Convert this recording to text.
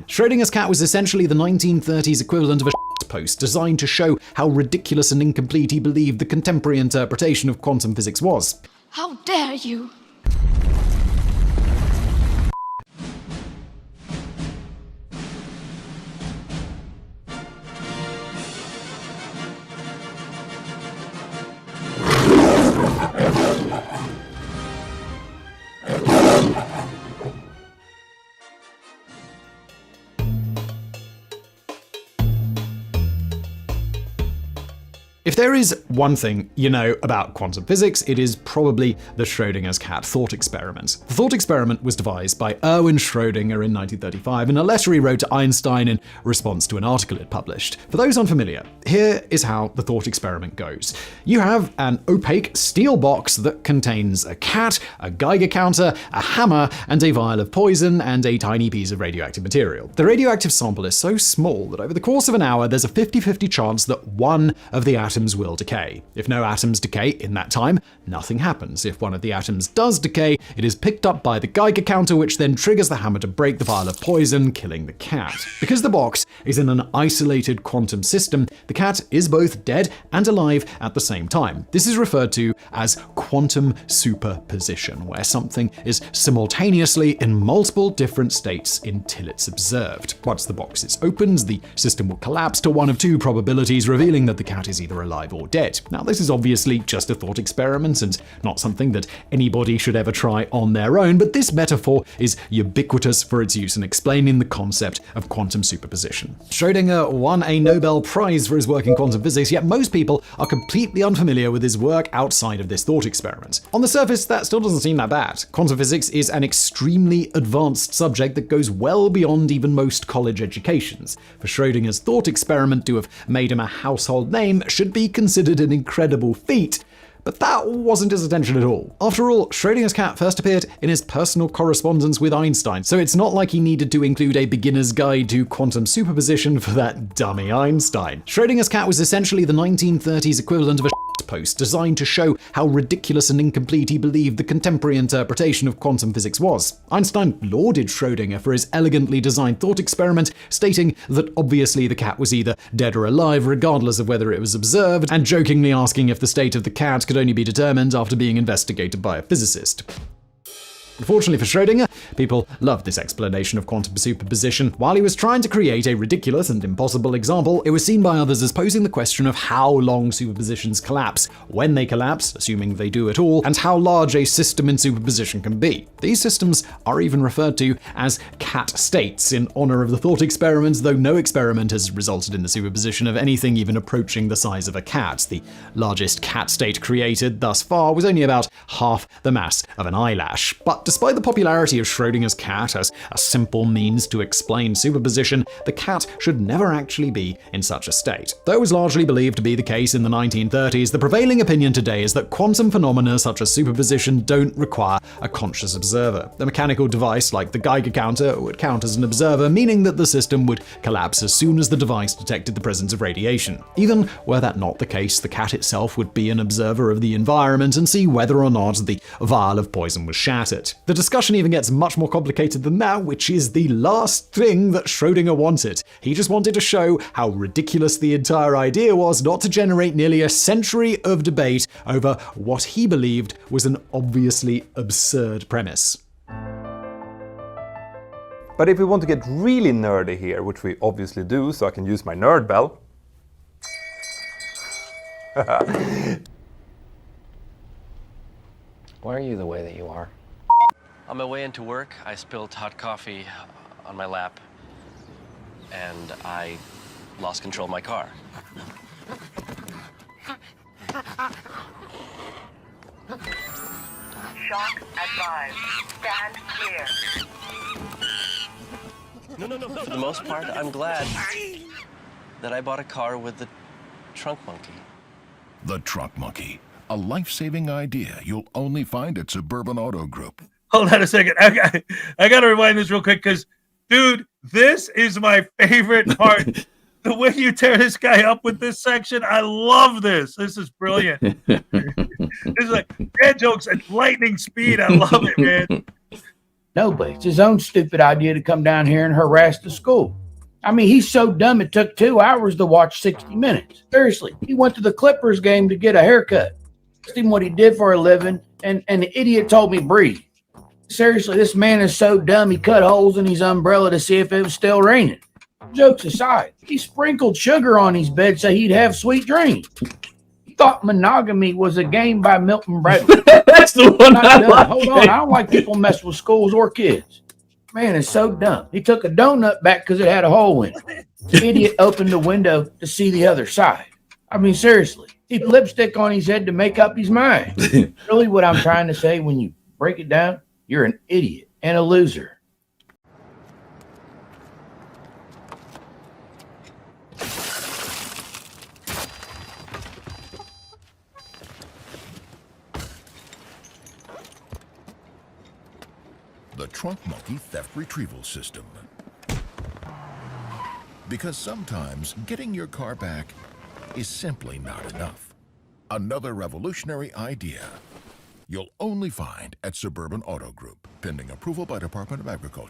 Schrodinger's cat was essentially the 1930s equivalent of a post designed to show how ridiculous and incomplete he believed the contemporary interpretation of quantum physics was. How dare you! If there is one thing you know about quantum physics, it is probably the Schrodinger's cat thought experiment. The thought experiment was devised by Erwin Schrodinger in 1935 in a letter he wrote to Einstein in response to an article it published. For those unfamiliar, here is how the thought experiment goes. You have an opaque steel box that contains a cat, a Geiger counter, a hammer, and a vial of poison, and a tiny piece of radioactive material. The radioactive sample is so small that over the course of an hour, there's a 50-50 chance that one of the atoms will decay. If no atoms decay in that time, nothing happens. If one of the atoms does decay, it is picked up by the Geiger counter, which then triggers the hammer to break the vial of poison, killing the cat. Because the box is in an isolated quantum system, the cat is both dead and alive at the same time. This is referred to as quantum superposition, where something is simultaneously in multiple different states until it's observed. Once the box is opened, the system will collapse to one of two probabilities, revealing that the cat is either alive or dead. Now, this is obviously just a thought experiment and not something that anybody should ever try on their own, but this metaphor is ubiquitous for its use in explaining the concept of quantum superposition. Schrodinger won a Nobel Prize for his work in quantum physics, yet most people are completely unfamiliar with his work outside of this thought experiment. On the surface, that still doesn't seem that bad. Quantum physics is an extremely advanced subject that goes well beyond even most college educations. For Schrodinger's thought experiment to have made him a household name should be considered an incredible feat. But that wasn't his intention at all. After all, Schrodinger's cat first appeared in his personal correspondence with Einstein, so it's not like he needed to include a beginner's guide to quantum superposition for that dummy Einstein. Schrodinger's cat was essentially the 1930s equivalent of a post designed to show how ridiculous and incomplete he believed the contemporary interpretation of quantum physics was. Einstein lauded Schrodinger for his elegantly designed thought experiment, stating that obviously the cat was either dead or alive regardless of whether it was observed, and jokingly asking if the state of the cat could only be determined after being investigated by a physicist. Unfortunately for Schrodinger, people loved this explanation of quantum superposition. While he was trying to create a ridiculous and impossible example, it was seen by others as posing the question of how long superpositions collapse, when they collapse, assuming they do at all, and how large a system in superposition can be. These systems are even referred to as cat states in honor of the thought experiment, though no experiment has resulted in the superposition of anything even approaching the size of a cat. The largest cat state created thus far was only about half the mass of an eyelash. But despite the popularity of Schrodinger's cat as a simple means to explain superposition, the cat should never actually be in such a state. Though it was largely believed to be the case in the 1930s, the prevailing opinion today is that quantum phenomena such as superposition don't require a conscious observer. A mechanical device like the Geiger counter would count as an observer, meaning that the system would collapse as soon as the device detected the presence of radiation. Even were that not the case, the cat itself would be an observer of the environment and see whether or not the vial of poison was shattered. The discussion even gets much more complicated than that, which is the last thing that Schrodinger wanted. He just wanted to show how ridiculous the entire idea was, not to generate nearly a century of debate over what he believed was an obviously absurd premise. But if we want to get really nerdy here, which we obviously do, so I can use my nerd bell. Why are you the way that you are? On my way into work, I spilled hot coffee on my lap, and I lost control of my car. Shock advised. Stand clear. No. For the most part, I'm glad that I bought a car with the trunk monkey. The Trunk Monkey, a life-saving idea you'll only find at Suburban Auto Group. Hold on a second. I got to rewind this real quick because, dude, this is my favorite part. The way you tear this guy up with this section, I love this. This is brilliant. This is like dad jokes at lightning speed. I love it, man. Nobody. It's his own stupid idea to come down here and harass the school. I mean, he's so dumb it took 2 hours to watch 60 Minutes. Seriously, he went to the Clippers game to get a haircut. Asked him what he did for a living, and the idiot told me breathe. Seriously, this man is so dumb he cut holes in his umbrella to see if it was still raining. Jokes aside, he sprinkled sugar on his bed so he'd have sweet dreams. He thought monogamy was a game by Milton Bradley. That's the one I like. Hold on, I don't like people mess with schools or kids. Man is so dumb. He took a donut back because it had a hole in it. The idiot opened the window to see the other side. I mean, seriously, he put lipstick on his head to make up his mind. Really what I'm trying to say, when you break it down, you're an idiot and a loser. The Trunk Monkey Theft Retrieval System. Because sometimes getting your car back is simply not enough. Another revolutionary idea you'll only find at Suburban Auto Group, pending approval by Department of Agriculture.